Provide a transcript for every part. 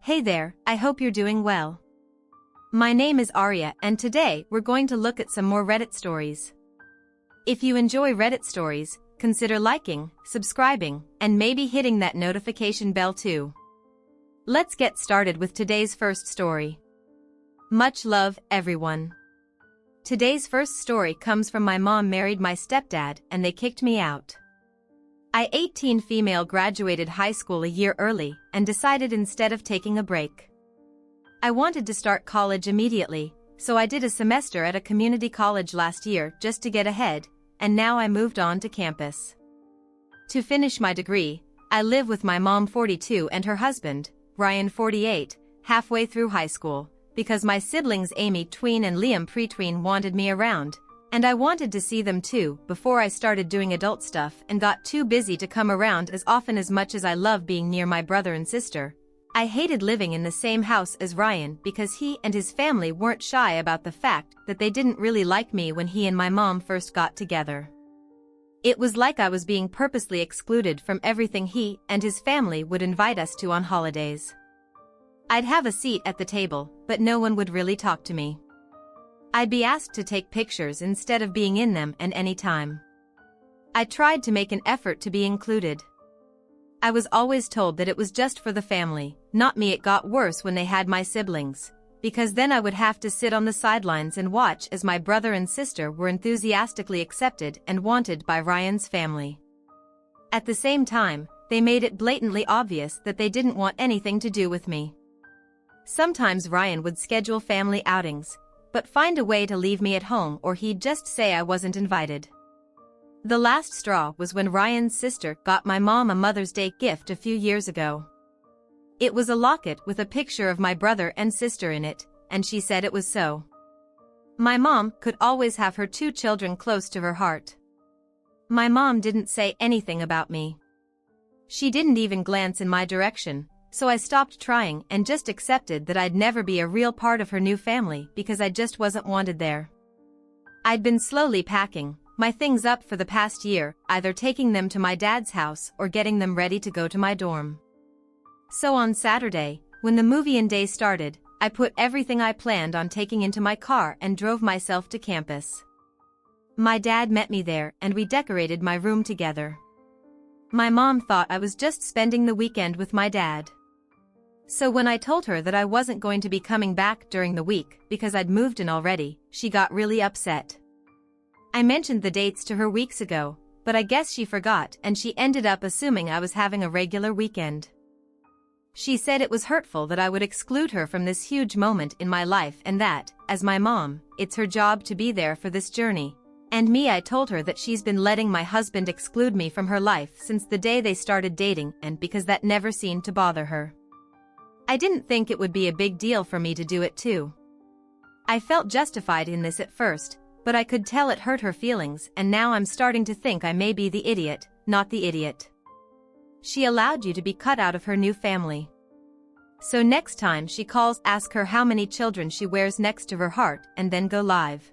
Hey there, I hope you're doing well. My name is Arya and today we're going to look at some more Reddit stories. If you enjoy Reddit stories, consider liking, subscribing, and maybe hitting that notification bell too. Let's get started with today's first story. Much love, everyone. Today's first story comes from my mom married my stepdad and they kicked me out. I 18 female graduated high school a year early and decided instead of taking a break. I wanted to start college immediately, so I did a semester at a community college last year just to get ahead, and now I moved on to campus. To finish my degree, I live with my mom 42 and her husband, Ryan 48, halfway through high school, because my siblings Amy tween and Liam pre-tween wanted me around, and I wanted to see them too before I started doing adult stuff and got too busy to come around as often. As much as I love being near my brother and sister, I hated living in the same house as Ryan because he and his family weren't shy about the fact that they didn't really like me when he and my mom first got together. It was like I was being purposely excluded from everything he and his family would invite us to on holidays. I'd have a seat at the table, but no one would really talk to me. I'd be asked to take pictures instead of being in them and any time. I tried to make an effort to be included. I was always told that it was just for the family, not me. It got worse when they had my siblings, because then I would have to sit on the sidelines and watch as my brother and sister were enthusiastically accepted and wanted by Ryan's family. At the same time, they made it blatantly obvious that they didn't want anything to do with me. Sometimes Ryan would schedule family outings, but find a way to leave me at home, or he'd just say I wasn't invited. The last straw was when Ryan's sister got my mom a Mother's Day gift a few years ago. It was a locket with a picture of my brother and sister in it, and she said it was so. My mom could always have her two children close to her heart. My mom didn't say anything about me. She didn't even glance in my direction. So I stopped trying and just accepted that I'd never be a real part of her new family because I just wasn't wanted there. I'd been slowly packing my things up for the past year, either taking them to my dad's house or getting them ready to go to my dorm. So on Saturday, when the move-in day started, I put everything I planned on taking into my car and drove myself to campus. My dad met me there and we decorated my room together. My mom thought I was just spending the weekend with my dad. So when I told her that I wasn't going to be coming back during the week because I'd moved in already, she got really upset. I mentioned the dates to her weeks ago, but I guess she forgot and she ended up assuming I was having a regular weekend. She said it was hurtful that I would exclude her from this huge moment in my life and that, as my mom, it's her job to be there for this journey. And me, I told her that she's been letting my husband exclude me from her life since the day they started dating, and because that never seemed to bother her. I didn't think it would be a big deal for me to do it too. I felt justified in this at first, but I could tell it hurt her feelings, and now I'm starting to think I may be the idiot, not the idiot. She allowed you to be cut out of her new family. So next time she calls, ask her how many children she wears next to her heart and then go live.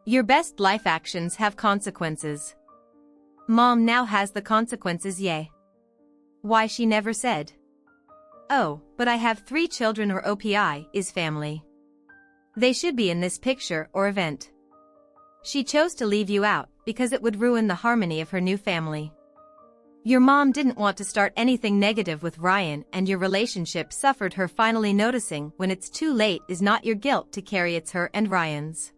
Your best life actions have consequences. Mom now has the consequences, yay. Why she never said. Oh, but I have 3 children, or OPI is family. They should be in this picture or event. She chose to leave you out because it would ruin the harmony of her new family. Your mom didn't want to start anything negative with Ryan, and your relationship suffered. Her finally noticing when it's too late is not your guilt to carry, it's her and Ryan's.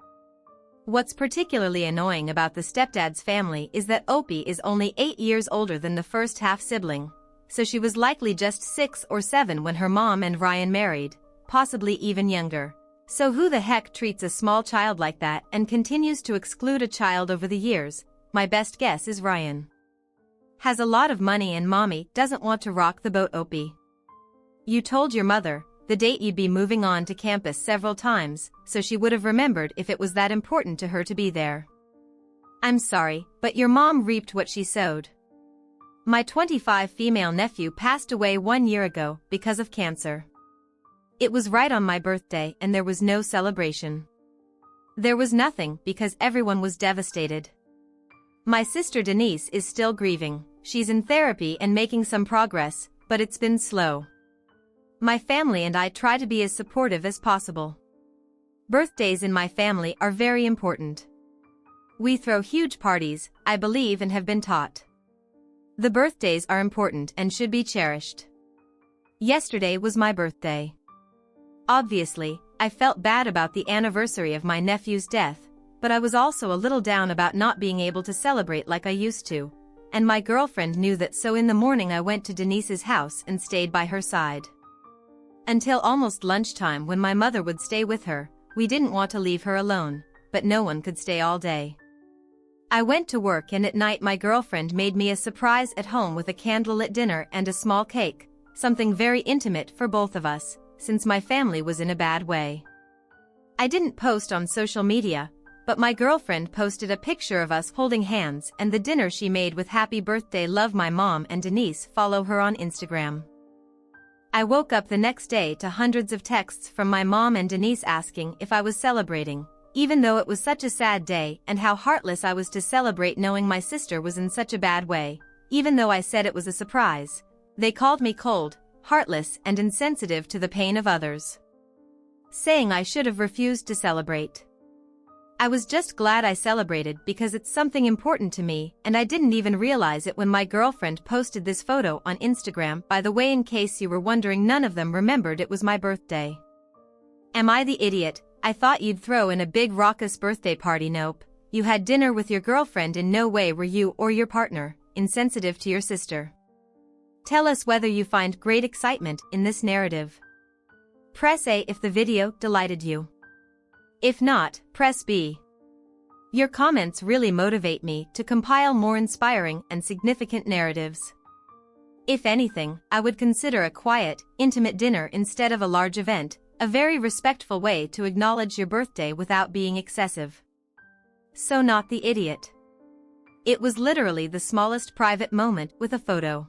What's particularly annoying about the stepdad's family is that Opie is only 8 years older than the first half-sibling, so she was likely just 6 or 7 when her mom and Ryan married, possibly even younger. So who the heck treats a small child like that and continues to exclude a child over the years? My best guess is Ryan has a lot of money and mommy doesn't want to rock the boat. Opie, you told your mother the date you'd be moving on to campus several times, so she would have remembered if it was that important to her to be there. I'm sorry, but your mom reaped what she sowed. My 25 female nephew passed away 1 year ago because of cancer. It was right on my birthday and there was no celebration. There was nothing because everyone was devastated. My sister Denise is still grieving. She's in therapy and making some progress, but it's been slow. My family and I try to be as supportive as possible. Birthdays in my family are very important. We throw huge parties, I believe and have been taught. The birthdays are important and should be cherished. Yesterday was my birthday. Obviously, I felt bad about the anniversary of my nephew's death, but I was also a little down about not being able to celebrate like I used to, and my girlfriend knew that, so in the morning I went to Denise's house and stayed by her side. Until almost lunchtime, when my mother would stay with her. We didn't want to leave her alone, but no one could stay all day. I went to work, and at night my girlfriend made me a surprise at home with a candlelit dinner and a small cake, something very intimate for both of us, since my family was in a bad way. I didn't post on social media, but my girlfriend posted a picture of us holding hands and the dinner she made with "Happy Birthday, Love." My mom and Denise follow her on Instagram. I woke up the next day to hundreds of texts from my mom and Denise asking if I was celebrating, even though it was such a sad day, and how heartless I was to celebrate knowing my sister was in such a bad way, even though I said it was a surprise. They called me cold, heartless, and insensitive to the pain of others, saying I should have refused to celebrate. I was just glad I celebrated because it's something important to me, and I didn't even realize it when my girlfriend posted this photo on Instagram. By the way, in case you were wondering, none of them remembered it was my birthday. Am I the idiot? I thought you'd throw in a big raucous birthday party. Nope. You had dinner with your girlfriend. In no way were you or your partner insensitive to your sister. Tell us whether you find great excitement in this narrative. Press A if the video delighted you. If not, press B. Your comments really motivate me to compile more inspiring and significant narratives. If anything, I would consider a quiet, intimate dinner instead of a large event, a very respectful way to acknowledge your birthday without being excessive. So not the idiot. It was literally the smallest private moment with a photo.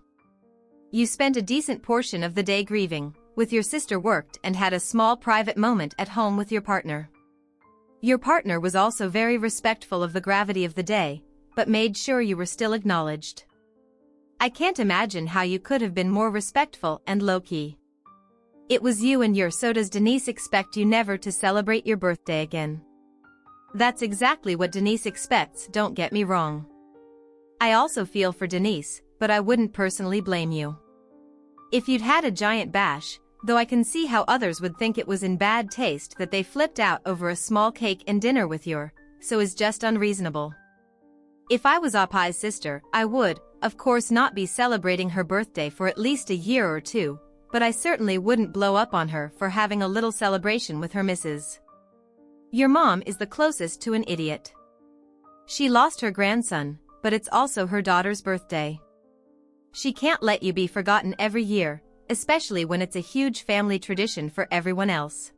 You spent a decent portion of the day grieving, with your sister, worked, and had a small private moment at home with your partner. Your partner was also very respectful of the gravity of the day, but made sure you were still acknowledged. I can't imagine how you could have been more respectful and low-key. It was you and your. So does Denise expect you never to celebrate your birthday again? That's exactly what Denise expects, don't get me wrong. I also feel for Denise, but I wouldn't personally blame you. If you'd had a giant bash, though I can see how others would think it was in bad taste that they flipped out over a small cake and dinner with your, so is just unreasonable. If I was Apai's sister, I would, of course, not be celebrating her birthday for at least a year or two, but I certainly wouldn't blow up on her for having a little celebration with her missus. Your mom is the closest to an idiot. She lost her grandson, but it's also her daughter's birthday. She can't let you be forgotten every year, especially when it's a huge family tradition for everyone else.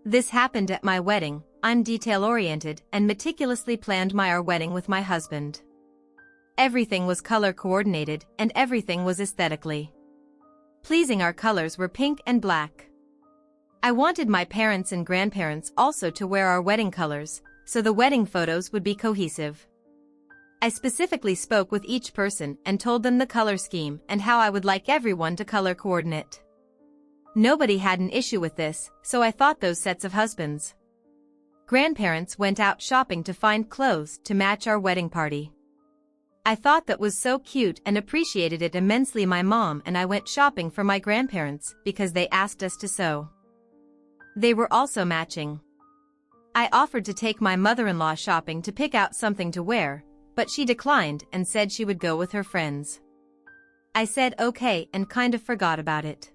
This happened at my wedding. I'm detail-oriented and meticulously planned our wedding with my husband. Everything was color-coordinated and everything was aesthetically pleasing. Our colors were pink and black. I wanted my parents and grandparents also to wear our wedding colors, so the wedding photos would be cohesive. I specifically spoke with each person and told them the color scheme and how I would like everyone to color coordinate. Nobody had an issue with this, so I thought those sets of husbands' grandparents went out shopping to find clothes to match our wedding party. I thought that was so cute and appreciated it immensely. My mom and I went shopping for my grandparents because they asked us to, so they were also matching. I offered to take my mother-in-law shopping to pick out something to wear, but she declined and said she would go with her friends. I said okay and kind of forgot about it.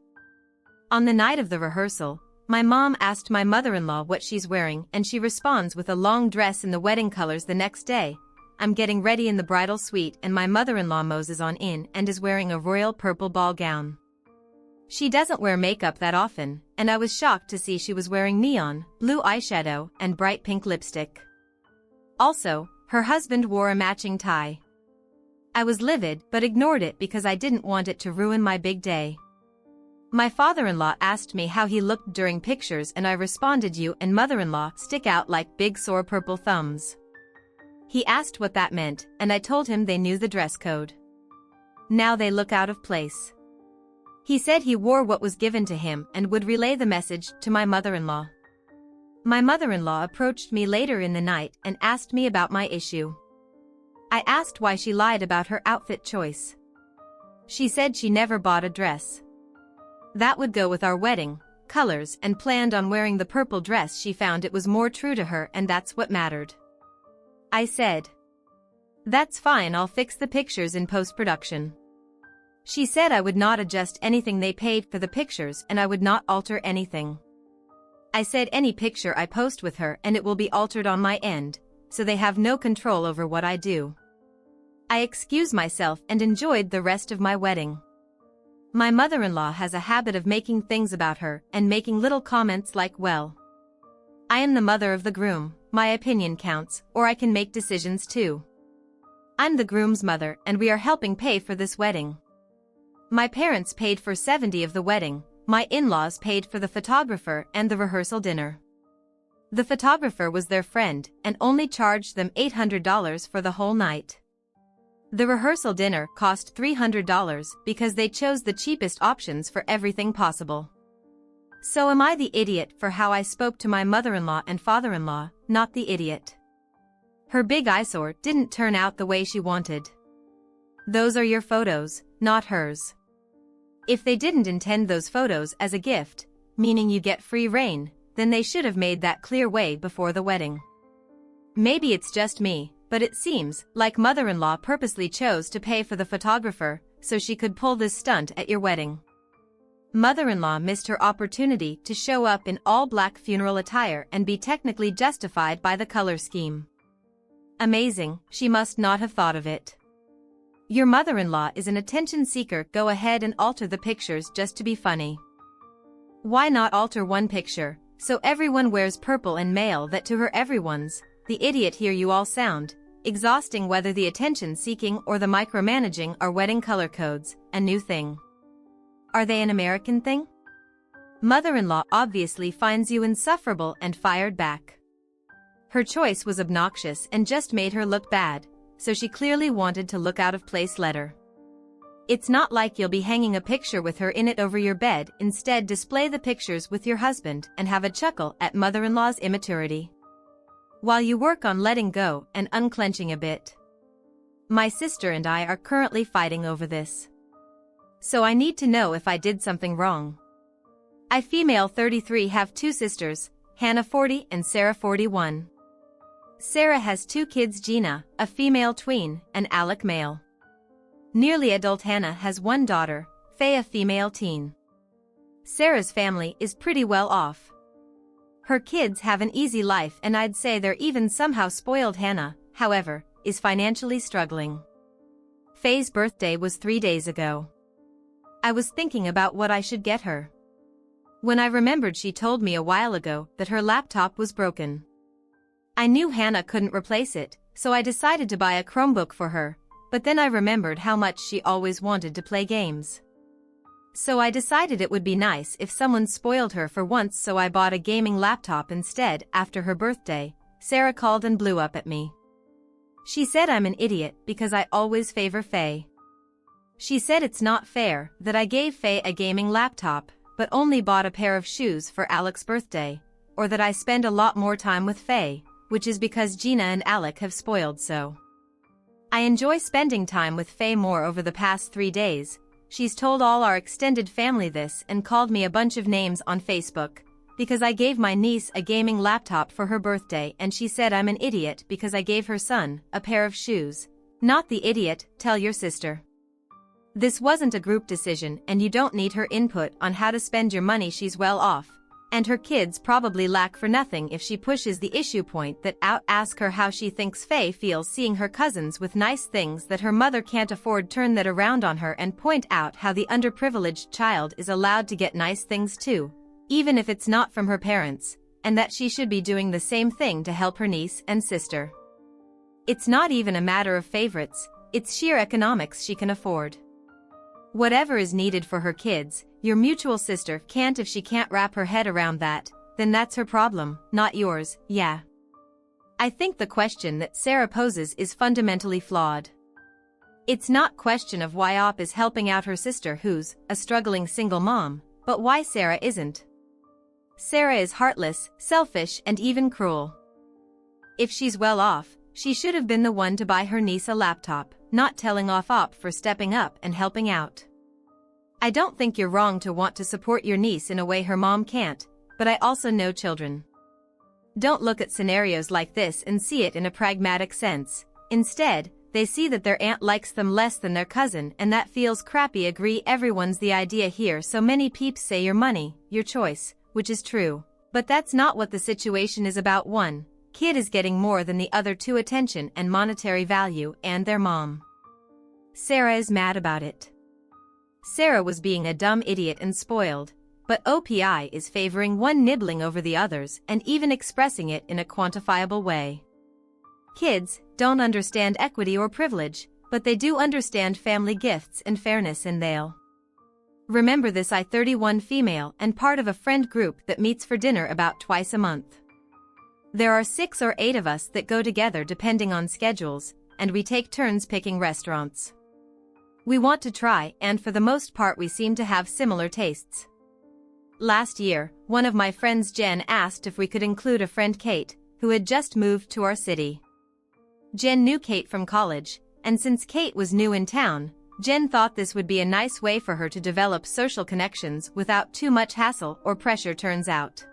On the night of the rehearsal, my mom asked my mother-in-law what she's wearing and she responds with a long dress in the wedding colors. The next day, I'm getting ready in the bridal suite and my mother-in-law moses on in and is wearing a royal purple ball gown. She doesn't wear makeup that often, and I was shocked to see she was wearing neon blue eyeshadow and bright pink lipstick. Also, her husband wore a matching tie. I was livid but ignored it because I didn't want it to ruin my big day. My father-in-law asked me how he looked during pictures and I responded, "You and mother-in-law stick out like big sore purple thumbs." He asked what that meant and I told him they knew the dress code. Now they look out of place. He said he wore what was given to him and would relay the message to my mother-in-law. My mother-in-law approached me later in the night and asked me about my issue. I asked why she lied about her outfit choice. She said she never bought a dress that would go with our wedding colors and planned on wearing the purple dress. She found it was more true to her and that's what mattered. I said, "That's fine, I'll fix the pictures in post-production." She said I would not adjust anything they paid for the pictures and I would not alter anything. I said any picture I post with her and it will be altered on my end, so they have no control over what I do. I excused myself and enjoyed the rest of my wedding. My mother-in-law has a habit of making things about her and making little comments like, "Well, I am the mother of the groom, my opinion counts, or I can make decisions too. I'm the groom's mother and we are helping pay for this wedding. My parents paid for 70% of the wedding, my in-laws paid for the photographer and the rehearsal dinner. The photographer was their friend and only charged them $800 for the whole night. The rehearsal dinner cost $300 because they chose the cheapest options for everything possible. So am I the idiot for how I spoke to my mother-in-law and father-in-law, not the idiot? Her big eyesore didn't turn out the way she wanted. Those are your photos, not hers. If they didn't intend those photos as a gift, meaning you get free reign, then they should have made that clear way before the wedding. Maybe it's just me, but it seems like mother-in-law purposely chose to pay for the photographer so she could pull this stunt at your wedding. Mother-in-law missed her opportunity to show up in all-black funeral attire and be technically justified by the color scheme. Amazing, she must not have thought of it. Your mother-in-law is an attention seeker. Go ahead and alter the pictures just to be funny. Why not alter one picture, so everyone wears purple and mail that to her everyone's the idiot here you all sound. Exhausting. Whether the attention-seeking or the micromanaging are wedding color codes, a new thing. Are they an American thing? Mother-in-law obviously finds you insufferable and fired back. Her choice was obnoxious and just made her look bad, so she clearly wanted to look out of place. Letter. It's not like you'll be hanging a picture with her in it over your bed. Instead, display the pictures with your husband and have a chuckle at mother-in-law's immaturity, while you work on letting go and unclenching a bit. My sister and I are currently fighting over this. So I need to know if I did something wrong. I, female 33, have two sisters, Hannah 40 and Sarah 41. Sarah has two kids, Gina, a female tween, and Alec, male. Nearly adult. Hannah has one daughter, Faye, a female teen. Sarah's family is pretty well off. Her kids have an easy life and I'd say they're even somehow spoiled. Hannah, however, is financially struggling. Faye's birthday was 3 days ago. I was thinking about what I should get her, when I remembered she told me a while ago that her laptop was broken. I knew Hannah couldn't replace it, so I decided to buy a Chromebook for her, but then I remembered how much she always wanted to play games. So I decided it would be nice if someone spoiled her for once, so I bought a gaming laptop instead. After her birthday, Sarah called and blew up at me. She said I'm an idiot because I always favor Faye. She said it's not fair that I gave Faye a gaming laptop, but only bought a pair of shoes for Alec's birthday, or that I spend a lot more time with Faye, which is because Gina and Alec have spoiled so. I enjoy spending time with Faye more over the past 3 days. She's told all our extended family this and called me a bunch of names on Facebook, because I gave my niece a gaming laptop for her birthday, and she said I'm an idiot because I gave her son a pair of shoes. Not the idiot, tell your sister. This wasn't a group decision and you don't need her input on how to spend your money. She's well off, and her kids probably lack for nothing if she pushes the issue point that out. Ask her how she thinks Faye feels seeing her cousins with nice things that her mother can't afford. Turn that around on her and point out how the underprivileged child is allowed to get nice things too, even if it's not from her parents, and that she should be doing the same thing to help her niece and sister. It's not even a matter of favorites, it's sheer economics. She can afford whatever is needed for her kids. Your mutual sister can't. If she can't wrap her head around that, then that's her problem, not yours. Yeah. I think the question that Sarah poses is fundamentally flawed. It's not question of why Op is helping out her sister who's a struggling single mom, but why Sarah isn't. Sarah is heartless, selfish and even cruel. If she's well off, she should have been the one to buy her niece a laptop, not telling off Op for stepping up and helping out. I don't think you're wrong to want to support your niece in a way her mom can't, but I also know children don't look at scenarios like this and see it in a pragmatic sense. Instead, they see that their aunt likes them less than their cousin and that feels crappy. Agree, everyone's the idea here, so many peeps say your money, your choice, which is true. But that's not what the situation is about. One kid is getting more than the other two: attention and monetary value, and their mom, Sarah, is mad about it. Sarah was being a dumb idiot and spoiled, but OPI is favoring one, nibbling over the others and even expressing it in a quantifiable way. Kids don't understand equity or privilege, but they do understand family gifts and fairness, and they'll remember this. I 31 female and part of a friend group that meets for dinner about twice a month. There are 6 or 8 of us that go together depending on schedules, and we take turns picking restaurants we want to try, and for the most part we seem to have similar tastes. Last year, one of my friends, Jen, asked if we could include a friend, Kate, who had just moved to our city. Jen knew Kate from college, and since Kate was new in town, Jen thought this would be a nice way for her to develop social connections without too much hassle or pressure. Turns out,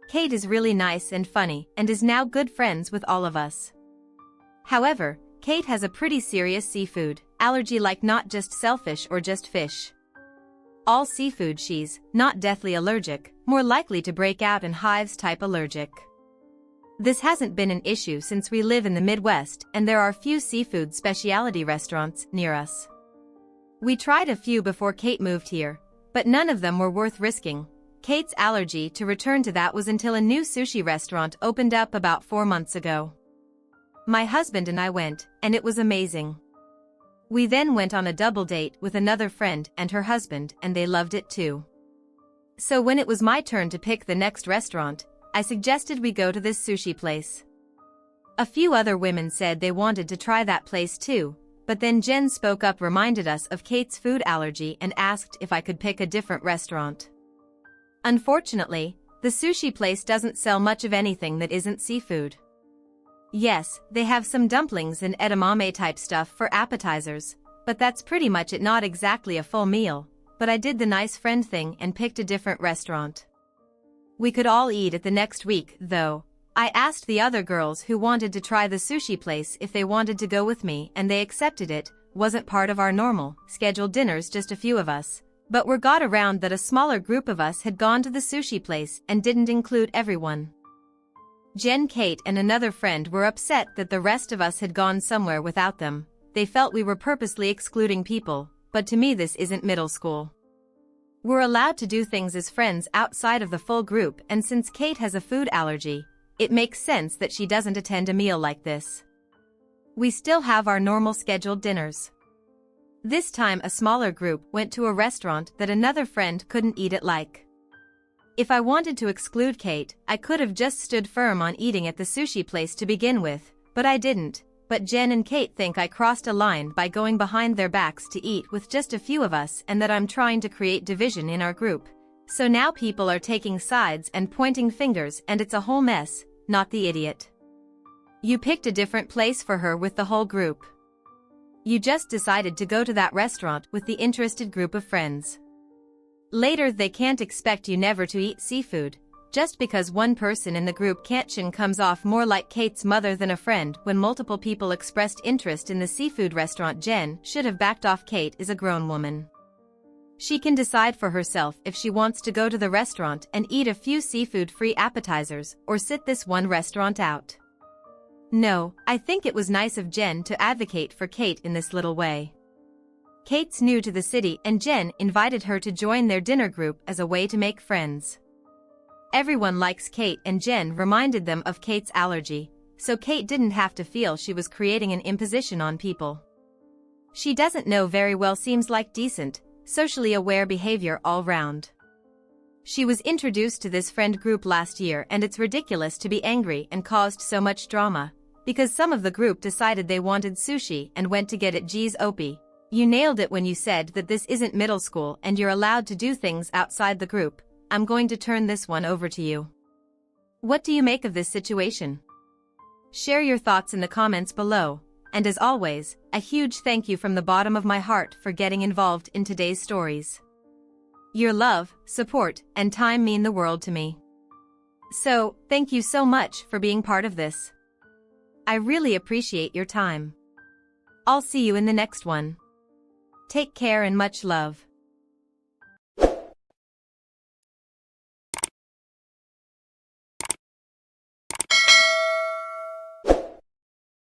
Kate is really nice and funny and is now good friends with all of us. However, Kate has a pretty serious seafood allergy, like not just shellfish or just fish. All seafood. She's not deathly allergic, more likely to break out in hives type allergic. This hasn't been an issue since we live in the Midwest and there are few seafood specialty restaurants near us. We tried a few before Kate moved here, but none of them were worth risking. Kate's allergy to return to that was until a new sushi restaurant opened up about 4 months ago. My husband and I went, and it was amazing. We then went on a double date with another friend and her husband, and they loved it too. So when it was my turn to pick the next restaurant, I suggested we go to this sushi place. A few other women said they wanted to try that place too, but then Jen spoke up, reminded us of Kate's food allergy, and asked if I could pick a different restaurant. Unfortunately, the sushi place doesn't sell much of anything that isn't seafood. Yes, they have some dumplings and edamame type stuff for appetizers, but that's pretty much it. Not exactly a full meal, but I did the nice friend thing and picked a different restaurant. We could all eat at the next week, though. I asked the other girls who wanted to try the sushi place if they wanted to go with me, and they accepted it. Wasn't part of our normal scheduled dinners, just a few of us, but word got around that a smaller group of us had gone to the sushi place and didn't include everyone. Jen, Kate and another friend were upset that the rest of us had gone somewhere without them. They felt we were purposely excluding people, but to me this isn't middle school. We're allowed to do things as friends outside of the full group, and since Kate has a food allergy, it makes sense that she doesn't attend a meal like this. We still have our normal scheduled dinners. This time a smaller group went to a restaurant that another friend couldn't eat at. Like, if I wanted to exclude Kate, I could have just stood firm on eating at the sushi place to begin with, but I didn't. But Jen and Kate think I crossed a line by going behind their backs to eat with just a few of us, and that I'm trying to create division in our group. So now people are taking sides and pointing fingers, and it's a whole mess. Not the idiot. You picked a different place for her with the whole group. You just decided to go to that restaurant with the interested group of friends. Later they can't expect you never to eat seafood, just because one person in the group can't. Shin comes off more like Kate's mother than a friend when multiple people expressed interest in the seafood restaurant. Jen should have backed off. Kate is a grown woman. She can decide for herself if she wants to go to the restaurant and eat a few seafood-free appetizers or sit this one restaurant out. No, I think it was nice of Jen to advocate for Kate in this little way. Kate's new to the city and Jen invited her to join their dinner group as a way to make friends. Everyone likes Kate and Jen reminded them of Kate's allergy, so Kate didn't have to feel she was creating an imposition on people. She doesn't know very well, seems like decent, socially aware behavior all round. She was introduced to this friend group last year and it's ridiculous to be angry and caused so much drama. Because some of the group decided they wanted sushi and went to get it. Geez, Opie. You nailed it when you said that this isn't middle school and you're allowed to do things outside the group. I'm going to turn this one over to you. What do you make of this situation? Share your thoughts in the comments below, and as always, a huge thank you from the bottom of my heart for getting involved in today's stories. Your love, support, and time mean the world to me. So, thank you so much for being part of this. I really appreciate your time. I'll see you in the next one. Take care and much love.